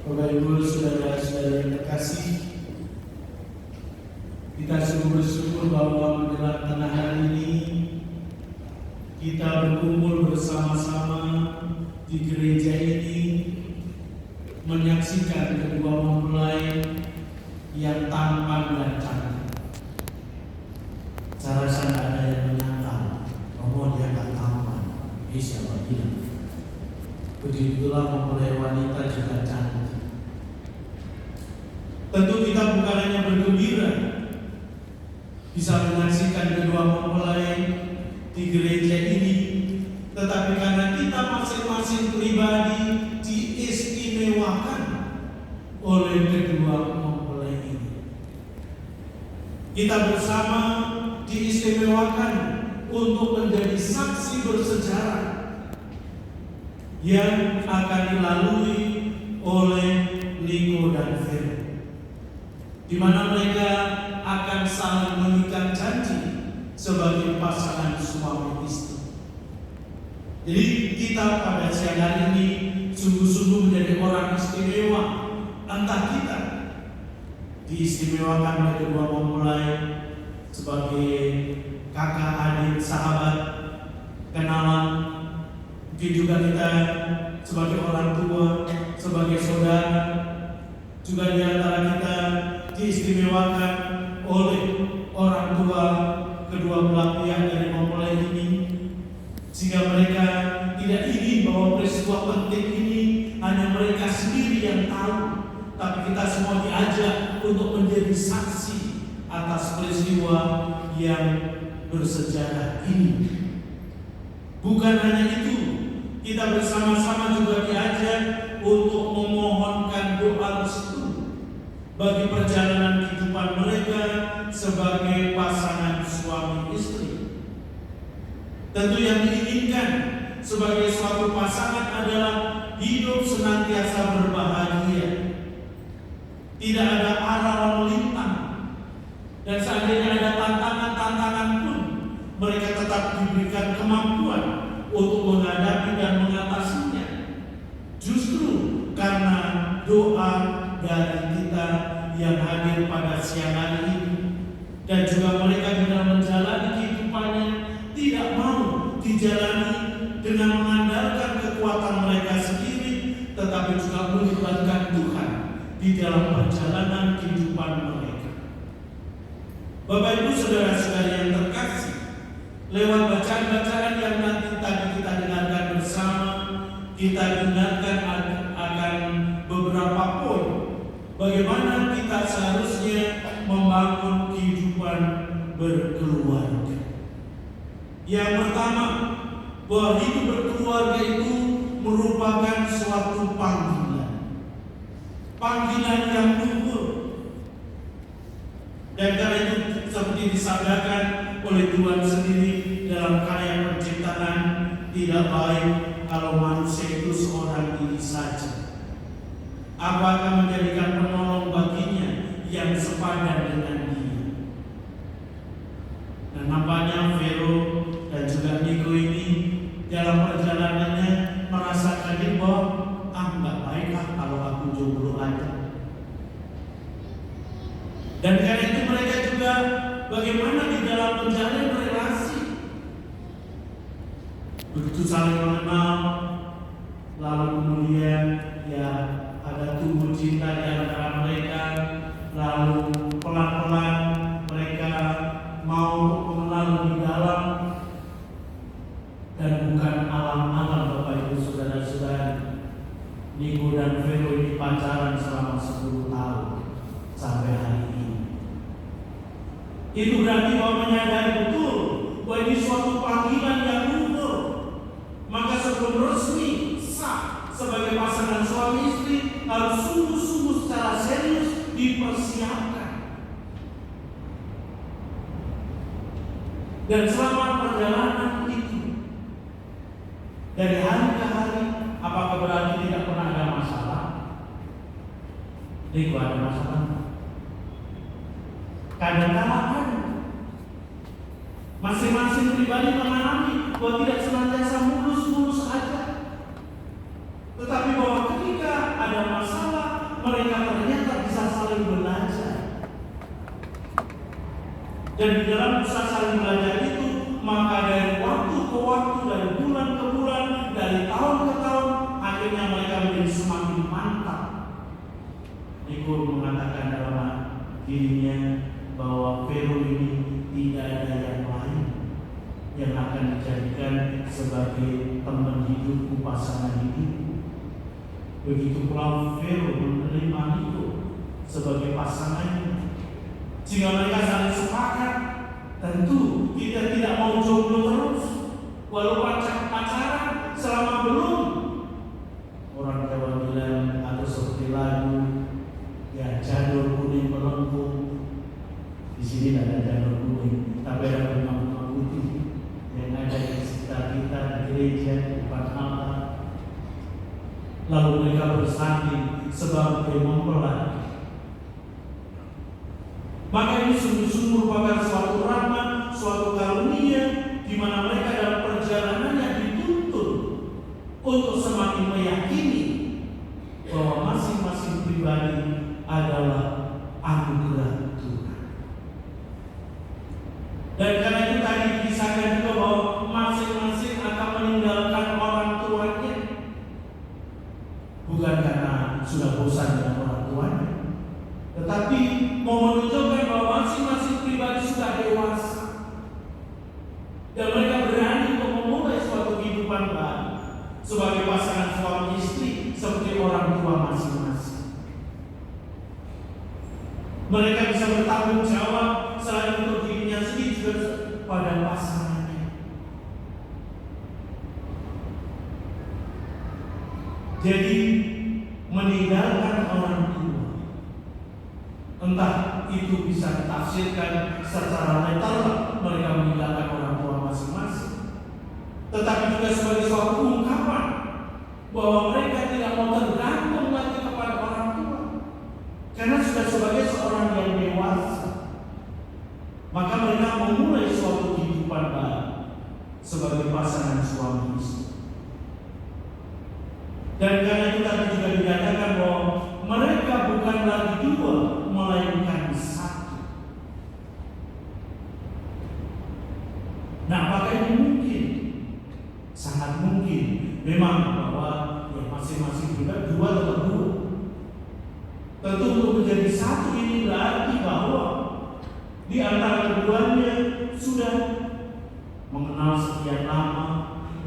Bapak Ibu, saudara-saudara yang terkasih, kita sungguh bersyukur bahwa menjelang tengah hari ini kita berkumpul bersama-sama di gereja ini menyaksikan kedua mempelai yang tampan dan cantik. Saya rasa tidak ada yang menyangka bahwa dia tak tampan. Siapa bilang? Begitulah mempelai wanita juga cantik. Tentu kita bukan hanya bergembira bisa menyaksikan kedua mempelai di gereja ini, tetapi karena kita masing-masing pribadi diistimewakan oleh kedua mempelai ini. Kita bersama diistimewakan untuk menjadi saksi bersejarah yang akan dilalui oleh Niko dan Vero, di mana mereka akan saling mengikat janji sebagai pasangan suami istri. Jadi kita pada siang hari ini sungguh-sungguh menjadi orang istimewa. Entah kita diistimewakan oleh kedua mempelai sebagai kakak, adik, sahabat, kenalan, mungkin juga kita sebagai orang tua, sebagai saudara, juga di antara kita diistimewakan oleh orang tua kedua belah pihak dari mempelai ini, sehingga mereka tidak ingin bahwa peristiwa penting ini hanya mereka sendiri yang tahu, tapi kita semua diajak untuk menjadi saksi atas peristiwa yang bersejarah ini. Bukan hanya itu, kita bersama-sama juga diajak untuk memohonkan doa restu bagi perjalanan kehidupan mereka sebagai pasangan suami istri. Tentu yang diinginkan sebagai suatu pasangan adalah hidup senantiasa berbahagia, tidak ada arah melintang, dan seandainya ada tantangan-tantangan pun mereka tetap diberikan kemampuan untuk menghadapi dan mengatasinya. Justru karena doa dari kita yang hadir pada siang hari ini, dan juga mereka dalam menjalani kehidupannya tidak mau dijalani dengan mengandalkan kekuatan mereka sendiri, tetapi juga melibatkan Tuhan di dalam perjalanan kehidupan mereka. Bapak Ibu, saudara-saudara yang terkasih, lewat bacaan-bacaan yang nanti tadi kita dengarkan bersama, kita dengarkan akan beberapa poin bagaimana kita seharusnya membangun kehidupan berkeluarga. Yang pertama, bahwa hidup berkeluarga itu merupakan suatu panggilan yang luhur. Dan karena itu seperti disabdakan oleh Tuhan sendiri dalam karya penciptaan, tidak baik kalau manusia itu seorang diri saja. Aku akan menjadikan penolong baginya yang sepadan dengan dia. Dan nampaknya Vero dan juga Niko ini dalam perjalanannya merasakan bahwa enggak baiklah kalau aku jomblo aja. Dan karena itu mereka juga bagaimana di dalam menjalin relasi, begitu saling mengenal, lalu kemudian ya ada tumbuh cinta di antara mereka, lalu pelan-pelan mereka mau mengenal lebih dalam, dan bukan alam-alam. Bapak Ibu, saudara-saudara, Niko dan Vero ini pacaran selama 10 tahun sampai hari ini. Itu berarti bahwa menyadari betul bahwa ini suatu panggilan yang luhur. Maka sebelum resmi sah sebagai pasangan suami istri, harus sungguh-sungguh secara serius dipersiapkan. Dan selama perjalanan itu, dari hari ke hari, apakah berarti tidak pernah ada masalah? Niko ada masalah. Kadang-kadang masing-masing pribadi mengalami bahwa tidak senantiasa mulus-mulus saja, tetapi bahwa ketika ada masalah, akhirnya mereka menjadi semakin mantap. Niko mengatakan dalam dirinya bahwa Fero ini tidak ada yang lain yang akan dijadikan sebagai teman hidupku, pasangan hidup. Begitu pula Fero menerima Niko sebagai pasangannya, sehingga mereka saling sepakat. Tentu kita tidak mau jomblo terus, walau pacaran selama belum. Orang Jawa bilang atau seperti lagu, ya janur kuning melengkung. Di sini tidak ada janur kuning, tapi ada bunga-bunga putih yang ada di sekitar kita di gereja, di depan Allah. Lalu mereka bersanding sebagai mempelai. Maka ini sungguh-sungguh merupakan suatu rahmat, suatu karunia di mana mereka dalam perjalanannya dituntun untuk semakin meyakini bahwa masing-masing pribadi adalah anugerah Tuhan. Dan karena itu tadi dikisahkan juga bahwa masing-masing akan meninggalkan orang tuanya, bukan karena sudah bosan dengan orang tuanya, tetapi mau menunjukkan bahwa masing-masing pribadi sudah dewasa dan mereka berani untuk memulai suatu kehidupan baru sebagai pasangan suami istri seperti orang tua masing-masing. Mereka bisa bertanggung jawab selain untuk dirinya sendiri juga pada pasangannya. Jadi meninggalkan orang tua, entah itu bisa ditafsirkan secara literal, mereka meninggalkan orang tua masing-masing, tetapi juga sebagai suatu ungkapan bahwa mereka tidak mau tergantung lagi kepada orang tua, karena sudah sebagai seorang yang dewasa. Maka mereka memulai suatu kehidupan baru sebagai pasangan suami istri. Dan karena itu tadi juga dikatakan bahwa mereka bukan lagi dua, melainkan satu. Nah, apakah ini mungkin? Sangat mungkin. Memang bahwa ya masing-masing juga dua tetap dua. Tentu untuk menjadi satu ini berarti bahwa di antara keduanya sudah mengenal sekian lama,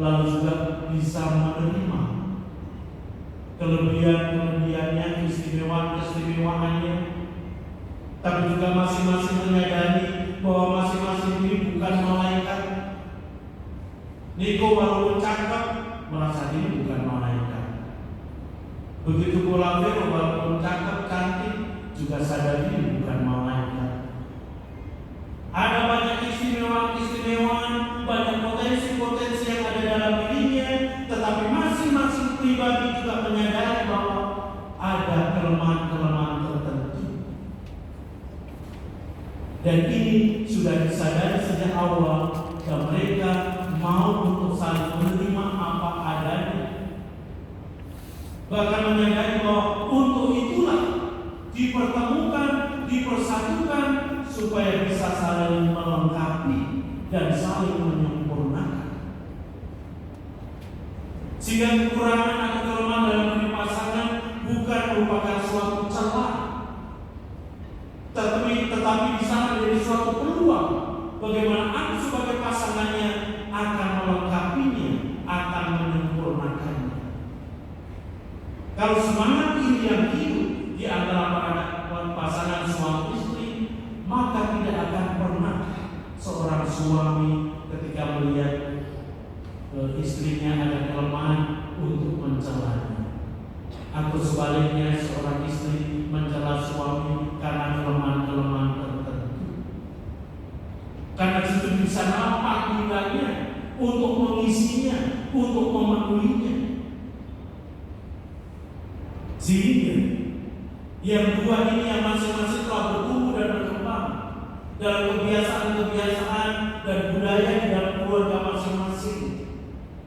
lalu juga bisa menerima kelebihan-kelebihannya, keistimewaan-keistimewaannya, tapi juga masing-masing menyadari bahwa masing-masing ini bukan malaikat. Niko walaupun cakep merasa diri bukan malaikat. Begitu pula Fero walaupun cakep, cantik juga sadar diri bukan malaikat. Ada banyak keistimewaan-keistimewaan, banyak potensi-potensi yang ada dalam dirinya, tetapi masing-masing pribadi juga menyadari bahwa ada kelemahan-kelemahan tertentu. Dan ini sudah disadari sejak awal dan mereka mau untuk saling menerima apa adanya. Bahkan menyadari bahwa untuk itulah dipertemukan, dipersatukan supaya bisa saling melengkapi dan saling menyempurnakan. Sehingga kekurangan atau kelemahan dalam diri pasangan bukan merupakan suatu celah, tetapi bisa menjadi suatu peluang bagaimana aku sebagai pasangannya akan melengkapinya, akan menyempurnakannya. Kalau semangat ini yang hidup di antara para pasangan suami istri, maka tidak akan pernah seorang suami ketika melihat istrinya ada kelemahan untuk mencelanya, atau sebaliknya seorang istri mencela suami karena kelemahan-kelemahan tertentu. Karena itu bisa nampak nilainya untuk mengisinya, untuk memenuhinya. Sehingga yang dua ini yang masing-masing telah bertumbuh dan berkembang dalam kebiasaan-kebiasaan dan budaya di dalam keluarga masing-masing,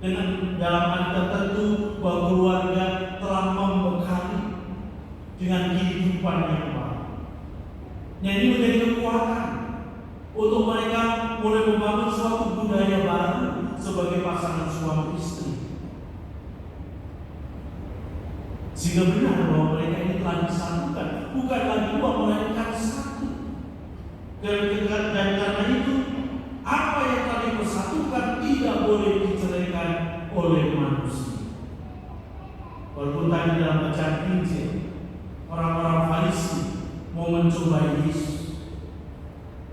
dengan dalam hal tertentu bahwa keluarga telah membekali dengan kehidupan yang baru. Nah, ini menjadi kekuatan untuk mereka mulai membangun suatu budaya baru sebagai pasangan suami istri. Sehingga benar bahwa mereka ini telah disatukan, bukan lagi dua melainkan satu. Dan karena itu, apa yang telah dipersatukan tidak boleh diceraikan oleh manusia. Walaupun tadi dalam bacaan Injil, orang-orang Farisi mau mencoba Yesus,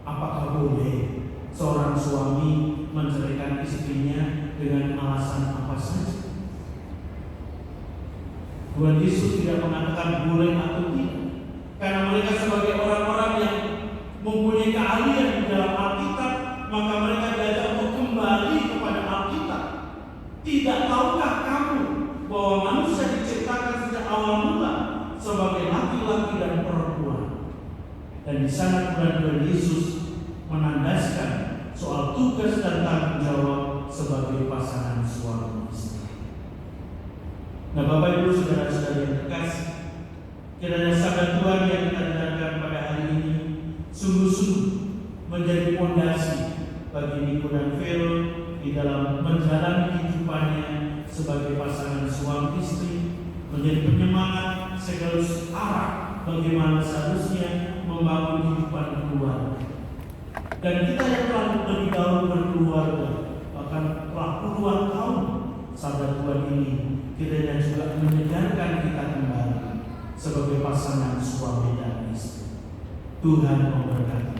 apakah boleh seorang suami menceraikan istrinya dengan alasan apa saja? Tuhan Yesus tidak mengatakan boleh atau tidak, karena mereka sebagai orang-orang yang mempunyai keahlian di dalam Alkitab, maka mereka diajak untuk kembali kepada Alkitab. Tidak tahukah kamu bahwa manusia diciptakan sejak awal mula sebagai laki-laki dan perempuan? Dan di sana Tuhan Yesus menandaskan soal tugas dan tanggung jawab sebagai pasangan suami istri. Nah, Bapak Ibu saudara-saudara yang terkasih, kiranya sabda Tuhan yang kita dengarkan pada hari ini sungguh-sungguh menjadi fondasi bagi Niko dan Vero di dalam menjalani kehidupannya sebagai pasangan suami istri, menjadi penyemangat sekaligus arah bagaimana seharusnya membangun kehidupan keluarga. Dan kita yang telah lebih dahulu berkeluarga, bahkan telah puluhan tahun sabda Tuhan ini, kiranya juga menyegarkan kita kembali sebagai pasangan suami dan istri. Tuhan memberkati.